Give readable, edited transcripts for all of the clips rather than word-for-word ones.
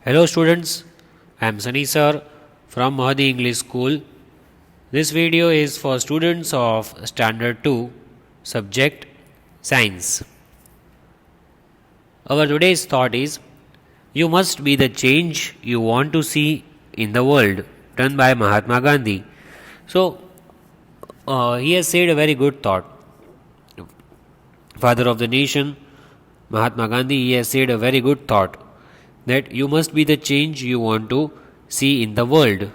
Hello students, I am Sunny sir from Mahadi English School. This video is for students of Standard 2, subject Science. Our today's thought is, you must be the change you want to see in the world, done by Mahatma Gandhi. So, he has said a very good thought. Father of the nation, Mahatma Gandhi, he has said a very good thought that you must be the change you want to see in the world.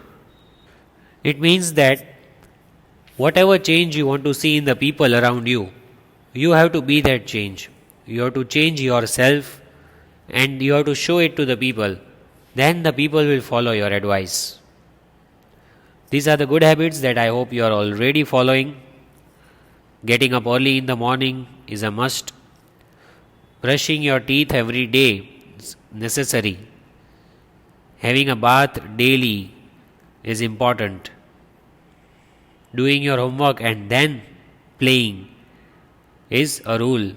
It means that whatever change you want to see in the people around you, you have to be that change. You have to change yourself and you have to show it to the people. Then the people will follow your advice. These are the good habits that I hope you are already following. Getting up early in the morning is a must. Brushing your teeth every day is necessary. Having a bath daily is important. Doing your homework and then playing is a rule.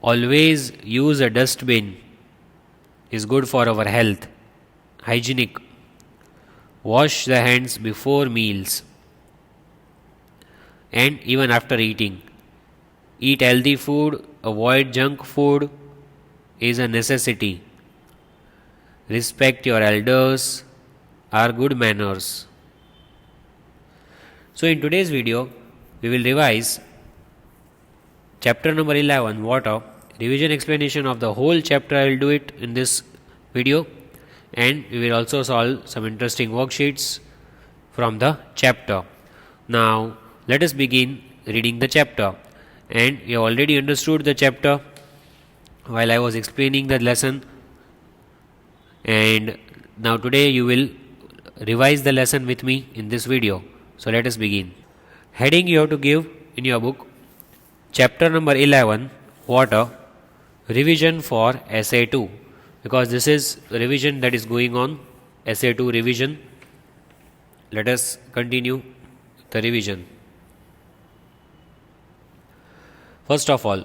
Always use a dustbin is good for our health. Hygienic. Wash the hands before meals and even after eating. Eat healthy food, avoid junk food is a necessity. Respect your elders are good manners. So in today's video, we will revise chapter number 11, water. Revision explanation of the whole chapter I will do it in this video, and we will also solve some interesting worksheets from the chapter. Now let us begin reading the chapter. And you already understood the chapter while I was explaining the lesson, and now today you will revise the lesson with me in this video. So let us begin. Heading you have to give in your book, chapter number 11, water, revision for essay 2, because this is revision that is going on, essay 2 revision. Let us continue the revision. First of all,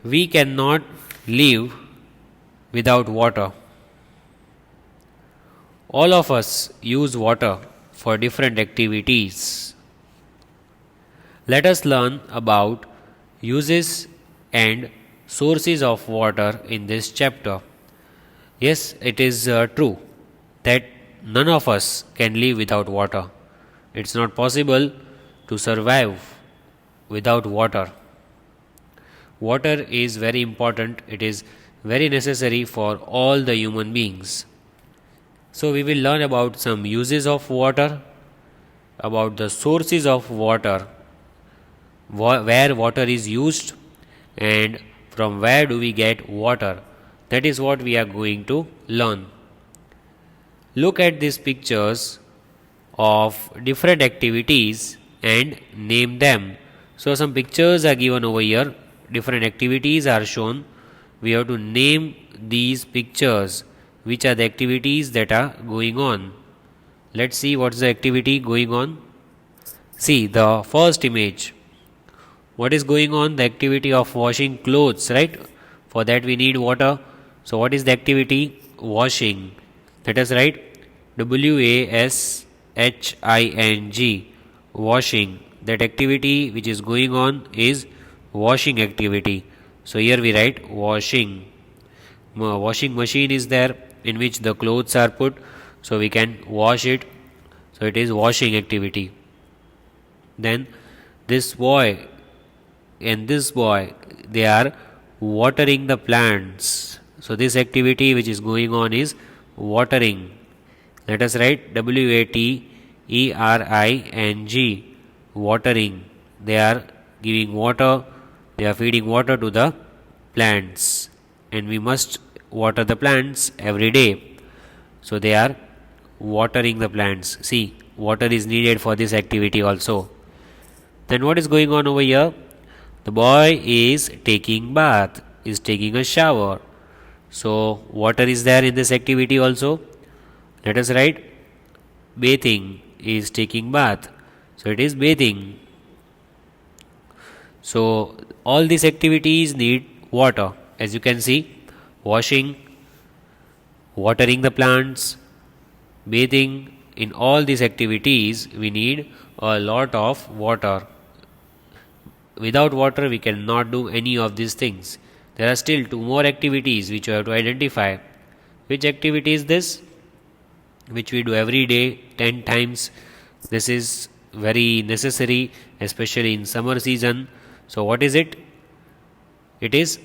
we cannot live without water. All of us use water for different activities. Let us learn about uses and sources of water in this chapter. Yes, it is true that none of us can live without water. It's not possible to survive without water. Water is very important. It is very necessary for all the human beings. So we will learn about some uses of water, about the sources of water, where water is used, and from where do we get water. That is what we are going to learn. Look at these pictures of different activities and name them. So some pictures are given over here, different activities are shown. We have to name these pictures, which are the activities that are going on. Let's see what's the activity going on. See the first image. What is going on? The activity of washing clothes, right? For that we need water. So what is the activity? Washing. Let us write W-A-S-H-I-N-G. Washing. That activity which is going on is washing activity. So here we write washing. Washing machine is there in which the clothes are put, so we can wash it. So it is washing activity. Then this boy and this boy, they are watering the plants. So this activity which is going on is watering. Let us write W-A-T-E-R-I-N-G. Watering. They are giving water, they are feeding water to the plants, and we must water the plants every day. So they are watering the plants. See, water is needed for this activity also. Then what is going on over here? The boy is taking bath, is taking a shower. So water is there in this activity also. Let us write bathing, is taking bath. So it is bathing. So all these activities need water. As you can see, washing, watering the plants, bathing. In all these activities, we need a lot of water. Without water, we cannot do any of these things. There are still two more activities which you have to identify. Which activity is this? Which we do every day 10 times. This is very necessary, especially in summer season. So, what is it? It is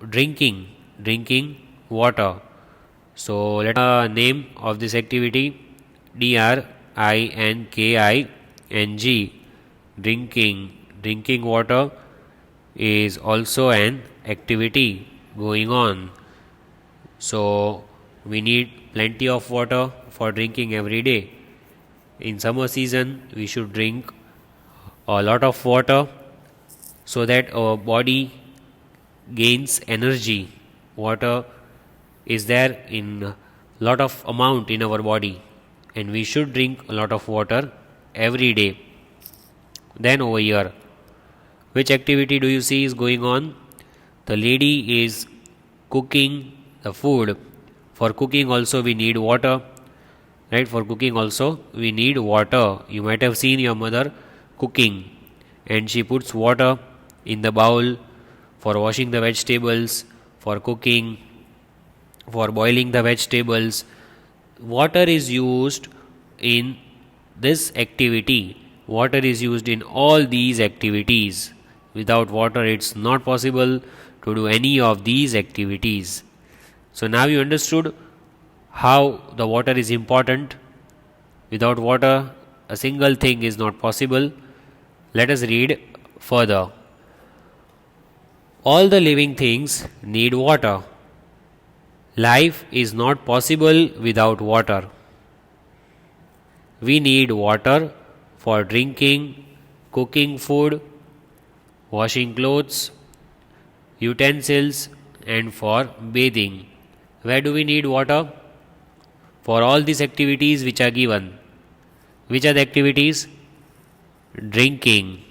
drinking water. So, let us name of this activity DRINKING. Drinking water is also an activity going on. So, we need plenty of water for drinking every day. In summer season, we should drink a lot of water so that our body gains energy. Water is there in lot of amount in our body, and we should drink a lot of water every day. Then over here, which activity do you see is going on? The lady is cooking the food. For cooking also we need water. Right? For cooking also we need water. You might have seen your mother cooking, and she puts water in the bowl for washing the vegetables, for cooking, for boiling the vegetables. Water is used in this activity. Water is used in all these activities. Without water, it's not possible to do any of these activities. So now you understood how the water is important. Without water, a single thing is not possible. Let us read further. All the living things need water. Life is not possible without water. We need water for drinking, cooking food, washing clothes, utensils, and for bathing. Where do we need water? For all these activities which are given. Which are the activities? Drinking,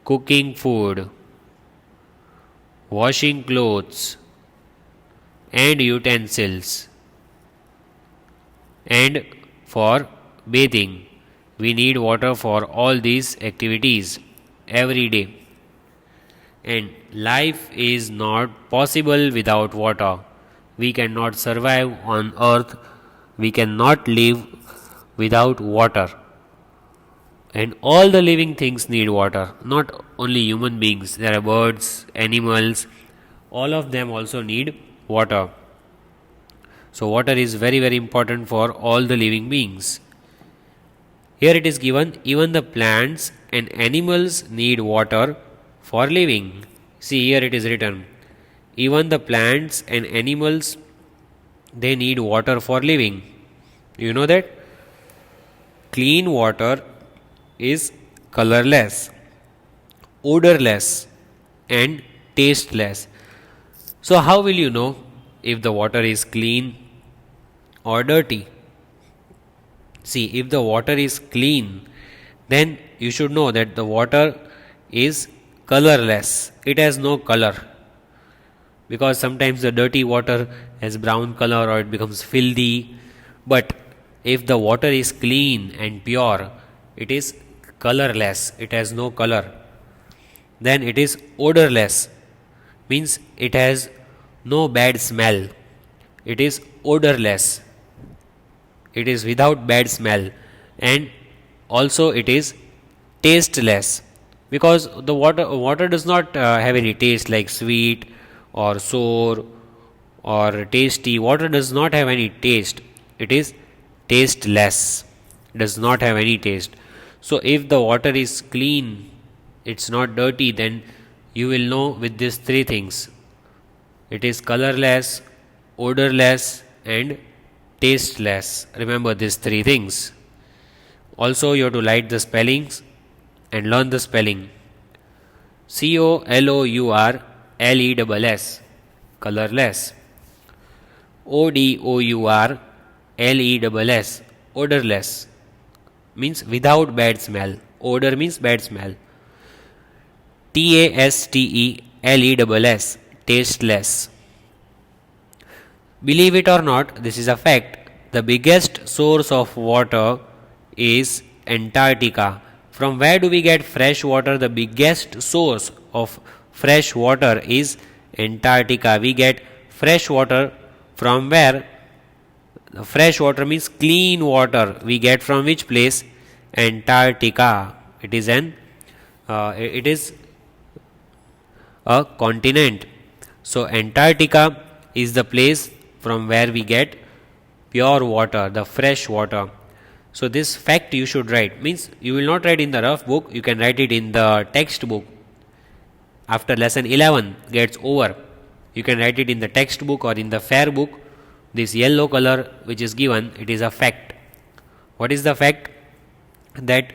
cooking food, washing clothes, and utensils, and for bathing. We need water for all these activities every day. And life is not possible without water. We cannot survive on earth. We cannot live without water. And all the living things need water, not only human beings. There are birds, animals, all of them also need water. So, water is very, very important for all the living beings. Here it is given, even the plants and animals need water for living. See, here it is written, even the plants and animals, they need water for living. You know that? Clean water is colorless, odorless, and tasteless. So, how will you know if the water is clean or dirty? See, if the water is clean, then you should know that the water is colorless. It has no color. Because sometimes the dirty water has brown color or it becomes filthy. But if the water is clean and pure, it is colorless. It has no color. Then it is odorless. Means it has no bad smell. It is odorless. It is without bad smell, and also it is tasteless, because the water does not have any taste like sweet or sour or tasty. Water does not have any taste. It is tasteless. It does not have any taste. So if the water is clean, it's not dirty, then you will know with these three things. It is colorless, odorless, and tasteless. Remember these three things. Also, you have to write the spellings and learn the spelling. COLOURLESS, colorless. ODOURLESS, odorless, means without bad smell. Odor means bad smell. TASTELESS, tasteless. Believe it or not, this is a fact. The biggest source of water is Antarctica. From where do we get fresh water? The biggest source of fresh water is Antarctica. We get fresh water from where? Fresh water means clean water. We get from which place? Antarctica. It is a continent. So Antarctica is the place from where we get pure water, the fresh water. So this fact you should write. Means you will not write in the rough book, you can write it in the textbook. After lesson 11 gets over, you can write it in the textbook or in the fair book. This yellow color which is given, it is a fact. What is the fact? That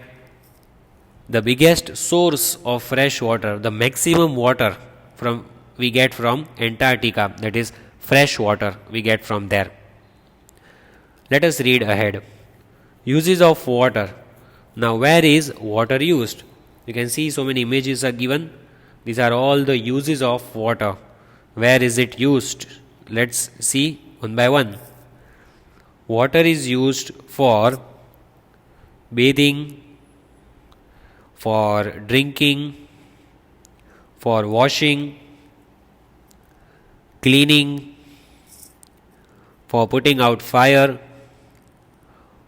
the biggest source of fresh water, the maximum water from we get from Antarctica, that is fresh water we get from there. Let us read ahead. Uses of water. Now where is water used? You can see so many images are given. These are all the uses of water. Where is it used? Let's see one by one. Water is used for bathing, for drinking, for washing, cleaning, for putting out fire,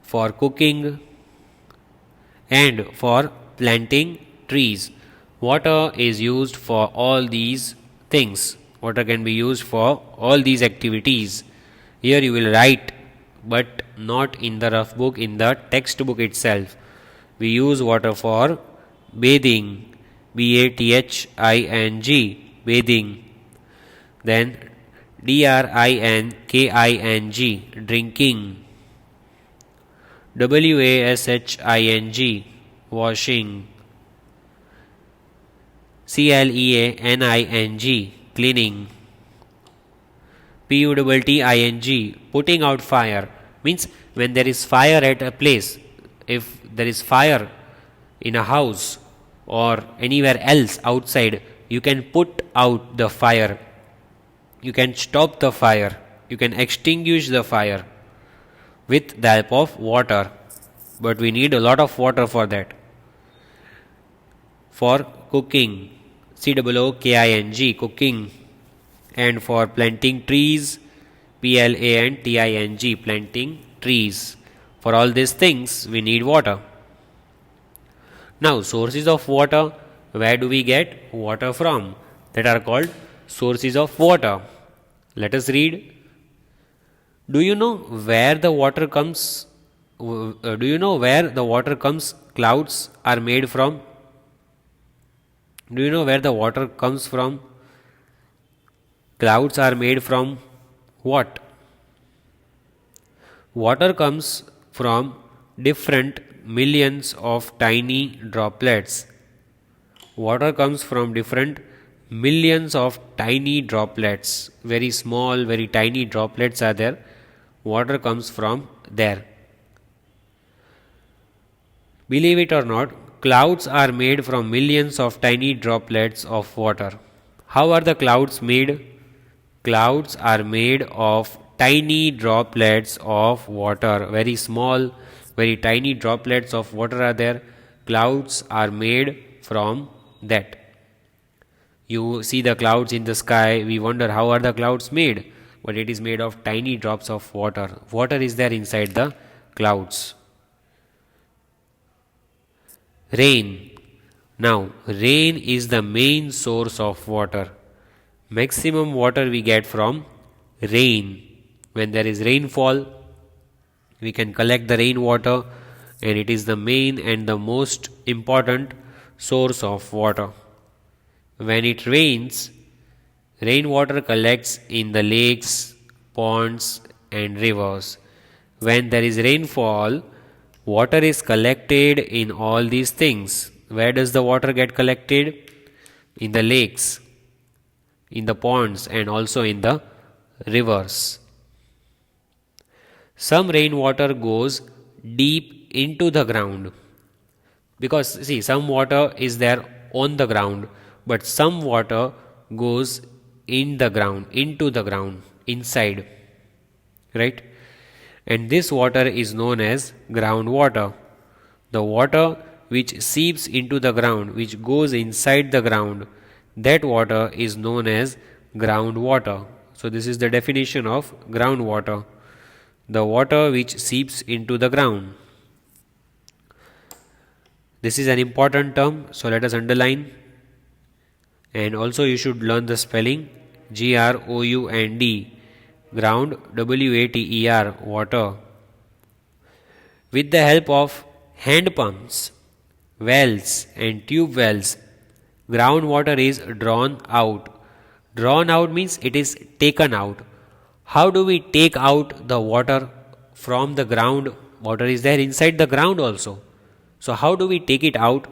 for cooking, and for planting trees. Water is used for all these things. Water can be used for all these activities. Here you will write, but not in the rough book, in the textbook itself. We use water for bathing, BATHING, bathing. Then DRINKING, drinking. WASHING, washing. CLEANING, cleaning. PUTTING, putting out fire. Means when there is fire at a place, if there is fire in a house or anywhere else outside, you can put out the fire. You can stop the fire. You can extinguish the fire with the help of water. But we need a lot of water for that. For cooking, COOKING, cooking. And for planting trees, PLANTING, planting trees. For all these things, we need water. Now, sources of water, where do we get water from? That are called sources of water. Let us read. Do you know where the water comes? Do you know where the water comes? Clouds are made from. Do you know where the water comes from? Clouds are made from what? Water comes from different millions of tiny droplets. Water comes from different millions of tiny droplets. Very small, very tiny droplets are there. Water comes from there. Believe it or not, clouds are made from millions of tiny droplets of water. How are the clouds made? Clouds are made of tiny droplets of water. Very small, very tiny droplets of water are there. Clouds are made from that. You see the clouds in the sky, we wonder how are the clouds made? But it is made of tiny drops of water. Water is there inside the clouds. Rain. Now, rain is the main source of water. Maximum water we get from rain. When there is rainfall, we can collect the rainwater, and it is the main and the most important source of water. When it rains, rainwater collects in the lakes, ponds, and rivers. When there is rainfall, water is collected in all these things. Where does the water get collected? In the lakes, in the ponds, and also in the rivers. Some rainwater goes deep into the ground, because see, some water is there on the ground, but some water goes in the ground, into the ground, inside. right? And this water is known as groundwater. The water which seeps into the ground, which goes inside the ground, that water is known as groundwater. So, this is the definition of groundwater, the water which seeps into the ground. This is an important term, so let us underline. And also, you should learn the spelling GROUND, ground, WATER, water. With the help of hand pumps, wells, and tube wells, groundwater is drawn out. Drawn out means it is taken out. How do we take out the water from the ground? Water is there inside the ground also. So, how do we take it out?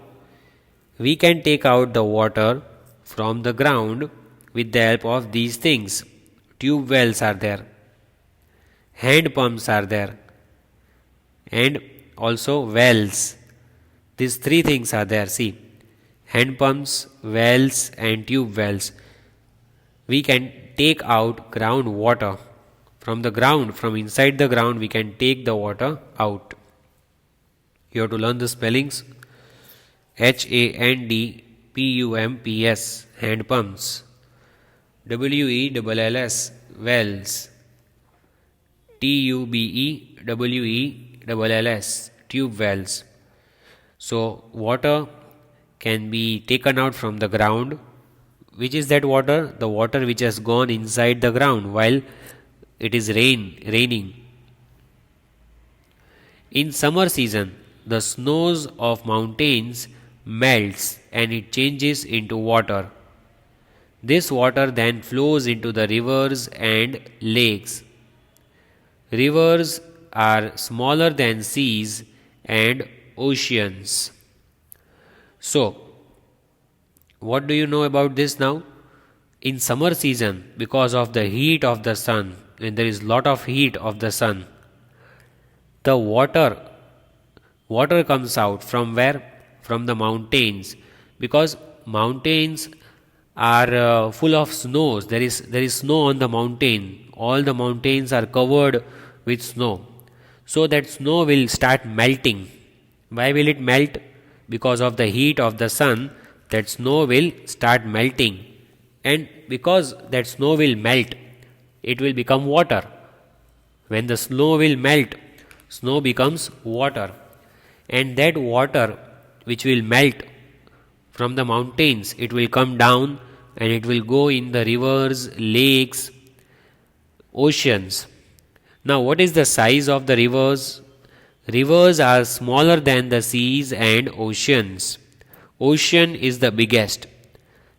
We can take out the water from the ground with the help of these things. Tube wells are there, hand pumps are there, and also wells. These three things are there. See, hand pumps, wells, and tube wells. We can take out groundwater from the ground, from inside the ground, we can take the water out. You have to learn the spellings HANDPUMPS, hand pumps, WELLS, wells, TUBEWELLS, tube wells. So, water can be taken out from the ground. Which is that water? The water which has gone inside the ground while it is raining. In summer season, the snows of mountains melts and it changes into water. This water then flows into the rivers and lakes. Rivers are smaller than seas and oceans. So, what do you know about this now? In summer season, because of the heat of the sun, when there is lot of heat of the sun, the water comes out from where? From the mountains, because mountains are full of snows. There is snow on the mountain. All the mountains are covered with snow. So that snow will start melting. Why will it melt? Because of the heat of the sun, that snow will start melting. And because that snow will melt, it will become water. When the snow will melt, snow becomes water. And that water which will melt from the mountains, it will come down and it will go in the rivers, lakes, oceans. Now, what is the size of the rivers? Rivers are smaller than the seas and oceans. Ocean is the biggest.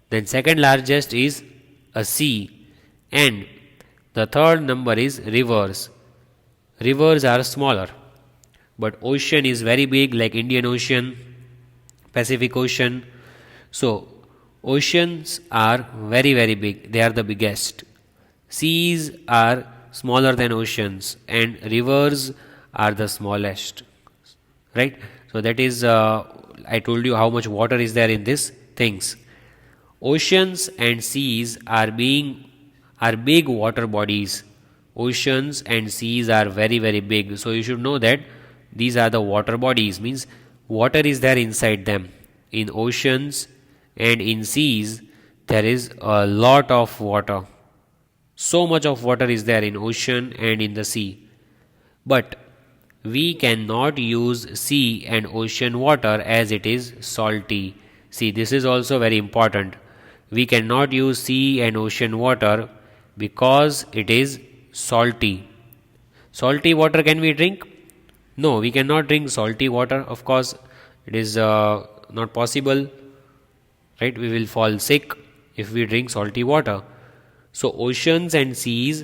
Then second largest is a sea. And the third number is rivers. Rivers are smaller. But ocean is very big, like Indian Ocean, Pacific Ocean. So, oceans are very, very big. They are the biggest. Seas are smaller than oceans and rivers are the smallest. Right? So, that is, I told you how much water is there in these things. Oceans and seas are big water bodies. Oceans and seas are very, very big. So, you should know that these are the water bodies, means water is there inside them. In oceans and in seas, there is a lot of water. So much of water is there in ocean and in the sea. But we cannot use sea and ocean water as it is salty. See, this is also very important. We cannot use sea and ocean water because it is salty. Salty water can we drink? No, we cannot drink salty water. Of course, it is not possible. Right? We will fall sick if we drink salty water. So, oceans and seas,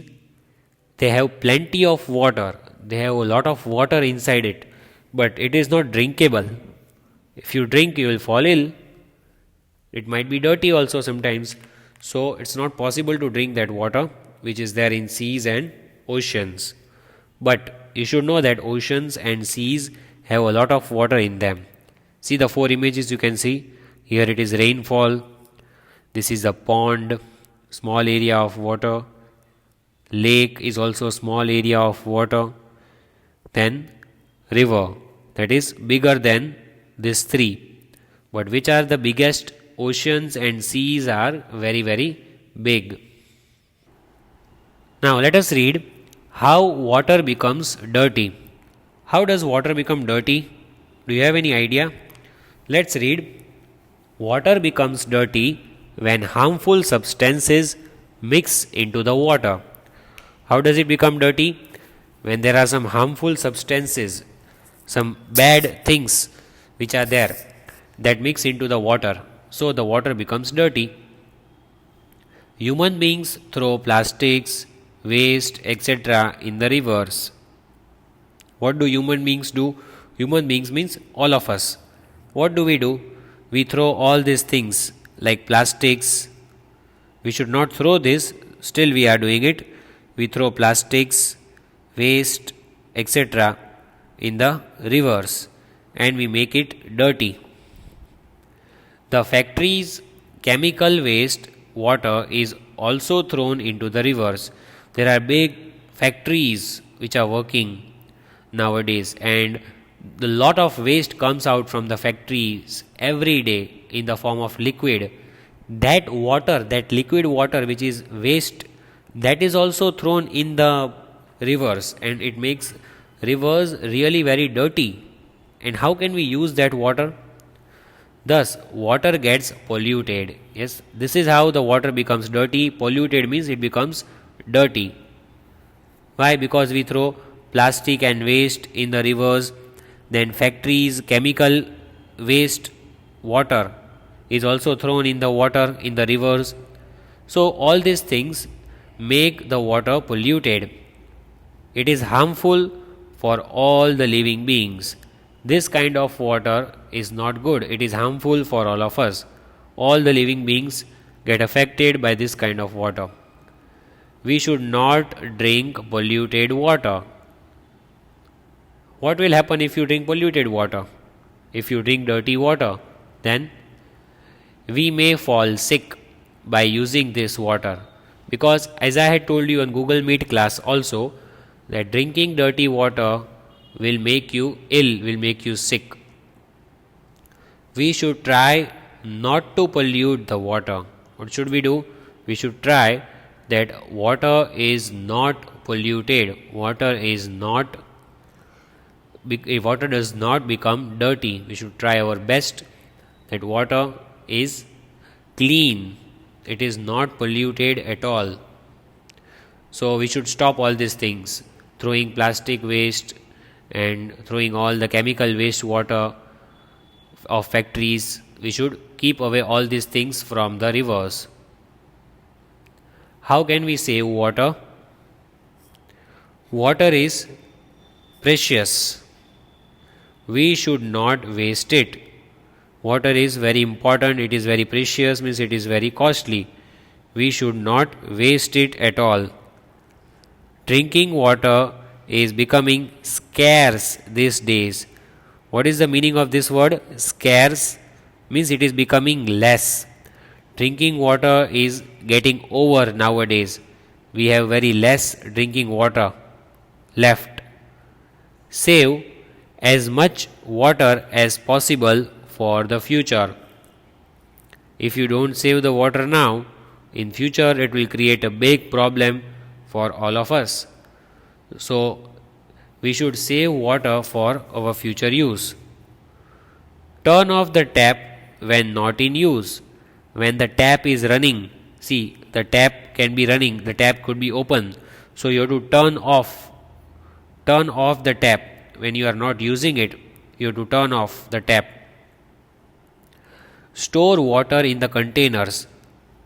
they have plenty of water. They have a lot of water inside it. But it is not drinkable. If you drink, you will fall ill. It might be dirty also sometimes. So, it's not possible to drink that water which is there in seas and oceans. But you should know that oceans and seas have a lot of water in them. See the four images you can see. Here it is rainfall. This is a pond, small area of water. Lake is also a small area of water. Then river, that is bigger than these three. But which are the biggest? Oceans and seas are very, very big. Now let us read how water becomes dirty. How does water become dirty? Do you have any idea? Let's read. Water becomes dirty when harmful substances mix into the water. How does it become dirty? When there are some harmful substances, some bad things which are there that mix into the water. So the water becomes dirty. Human beings throw plastics, waste, etc. in the rivers. What do human beings do? Human beings means all of us. What do? We throw all these things like plastics. We should not throw this, still we are doing it. We throw plastics, waste, etc. in the rivers and we make it dirty. The factories' chemical waste water is also thrown into the rivers. There are big factories which are working nowadays, and a lot of waste comes out from the factories every day in the form of liquid. That water, that liquid water which is waste, that is also thrown in the rivers and it makes rivers really very dirty. And how can we use that water? Thus, water gets polluted. Yes, this is how the water becomes dirty. Polluted means it becomes dirty. Why? Because we throw plastic and waste in the rivers, then factories, chemical waste water is also thrown in the water in the rivers. So, all these things make the water polluted. It is harmful for all the living beings. This kind of water is not good. It is harmful for all of us. All the living beings get affected by this kind of water. We should not drink polluted water. What will happen if you drink polluted water? If you drink dirty water, then we may fall sick by using this water. Because as I had told you on Google Meet class also, that drinking dirty water will make you ill, will make you sick. We should try not to pollute the water. What should we do? We should try that water is not polluted. Water does not become dirty. We should try our best that water is clean. It is not polluted at all. So we should stop all these things, throwing plastic waste and throwing all the chemical waste water of factories. We should keep away all these things from the rivers. How can we save water? Water is precious. We should not waste it. Water is very important, it is very precious, means it is very costly. We should not waste it at all. Drinking water is becoming scarce these days. What is the meaning of this word? Scarce means it is becoming less. Drinking water is getting over nowadays. We have very less drinking water left. Save as much water as possible for the future. If you don't save the water now, in future it will create a big problem for all of us. So we should save water for our future use. Turn off the tap when not in use. When the tap is running, see, the tap can be running, the tap could be open. So you have to turn off the tap. When you are not using it, you have to turn off the tap. Store water in the containers.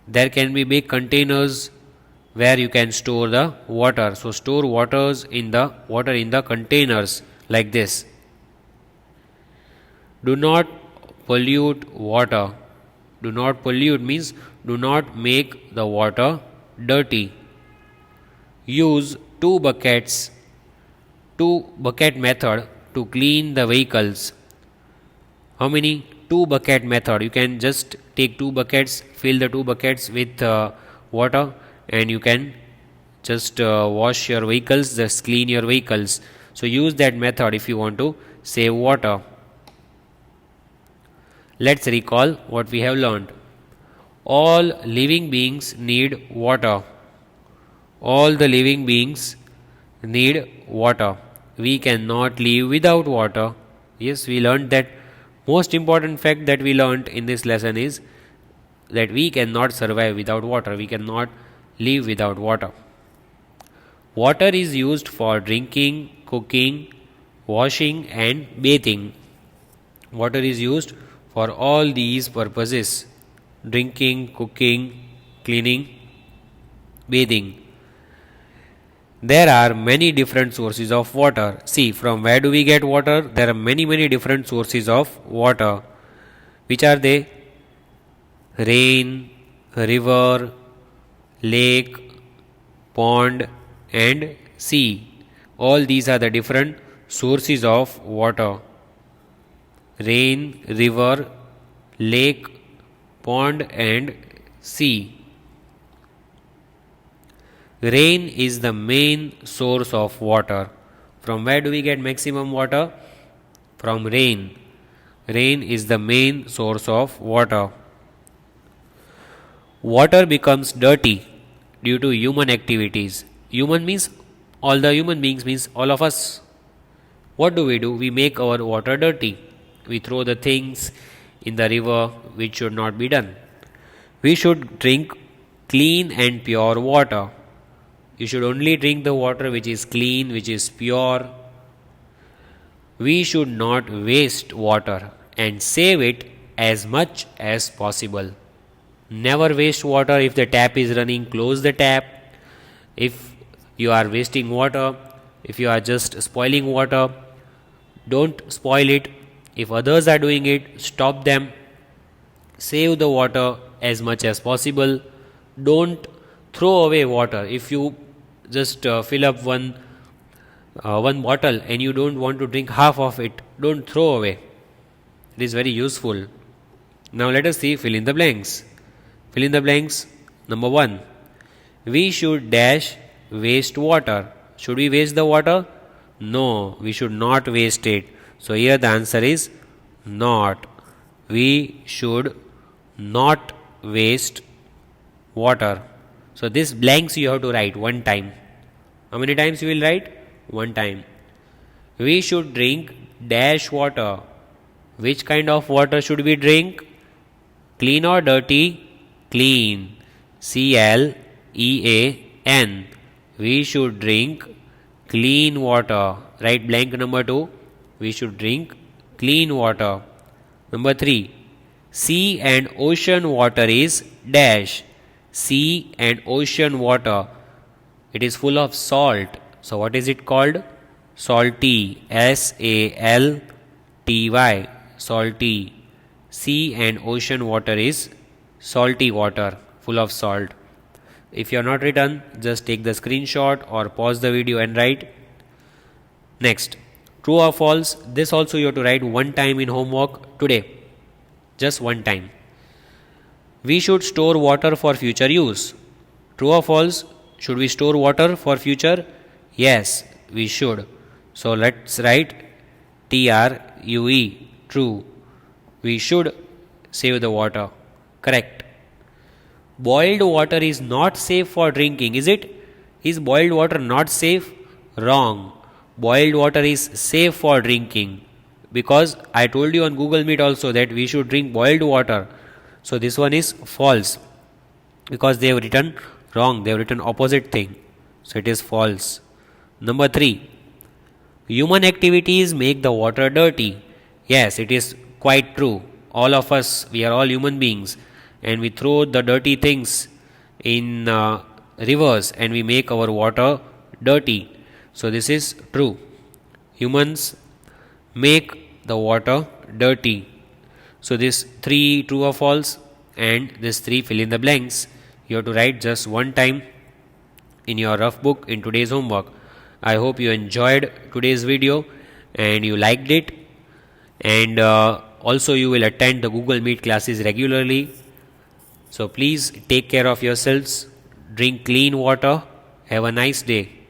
There can be big containers where you can store the water. So store water in the containers like this. Do not pollute water. Do not pollute means do not make the water dirty. Use two bucket method to clean the vehicles. How many? Two bucket method. You can just take two buckets, fill the two buckets with water, and you can just wash your vehicles, just clean your vehicles. So use that method if you want to save water. Let's recall what we have learned. All living beings need water. All the living beings need water. We cannot live without water. Yes, we learned that. Most important fact that we learned in this lesson is that we cannot survive without water. We cannot live without water. Water is used for drinking, cooking, washing and bathing. Water is used for all these purposes: drinking, cooking, cleaning, bathing. There are many different sources of water. See, from where do we get water? There are many different sources of water. Which are they? Rain, river, lake, pond and sea. All these are the different sources of water. Rain, river, lake, pond and sea. Rain is the main source of water. From where do we get maximum water? From rain. Rain is the main source of water. Water becomes dirty due to human activities. Human means all the human beings, means all of us. What do? We make our water dirty. We throw the things in the river which should not be done. We should drink clean and pure water. You should only drink the water which is clean, which is pure. We should not waste water and save it as much as possible. Never waste water. If the tap is running, close the tap. If you are wasting water, if you are just spoiling water, don't spoil it. If others are doing it, stop them. Save the water as much as possible. Don't throw away water. If you just fill up one bottle and you don't want to drink half of it, don't throw away. It is very useful. Now let us see fill in the blanks. Fill in the blanks. Number 1. We should dash waste water. Should we waste the water? No, we should not waste it. So here the answer is not. We should not waste water. So this blanks you have to write one time. How many times you will write? One time. We should drink dash water. Which kind of water should we drink? Clean or dirty? Clean. CLEAN. We should drink clean water. Write blank number 2. We should drink clean water. Number 3. Sea and ocean water is dash. Sea and ocean water. It is full of salt. So what is it called? Salty. SALTY. Salty. Sea and ocean water is salty water, full of salt. If you are not written, just take the screenshot or pause the video and write. Next, true or false? This also you have to write one time in homework today. Just one time. We should store water for future use. True or false? Should we store water for future? Yes, we should. So let's write TRUE. True. We should save the water. Correct. Boiled water is not safe for drinking, is it? Is boiled water not safe? Wrong. Boiled water is safe for drinking, because I told you on Google Meet also that we should drink boiled water. So this one is false, because they have written wrong. They have written opposite thing. So it is false. Number 3. Human activities make the water dirty. Yes, it is quite true. All of us, we are all human beings, and we throw the dirty things in rivers and we make our water dirty. So this is true. Humans make the water dirty. So this 3 true or false, and this 3 fill in the blanks. You have to write just one time in your rough book in today's homework. I hope you enjoyed today's video and you liked it, and also you will attend the Google Meet classes regularly. So please take care of yourselves, drink clean water Have a nice day.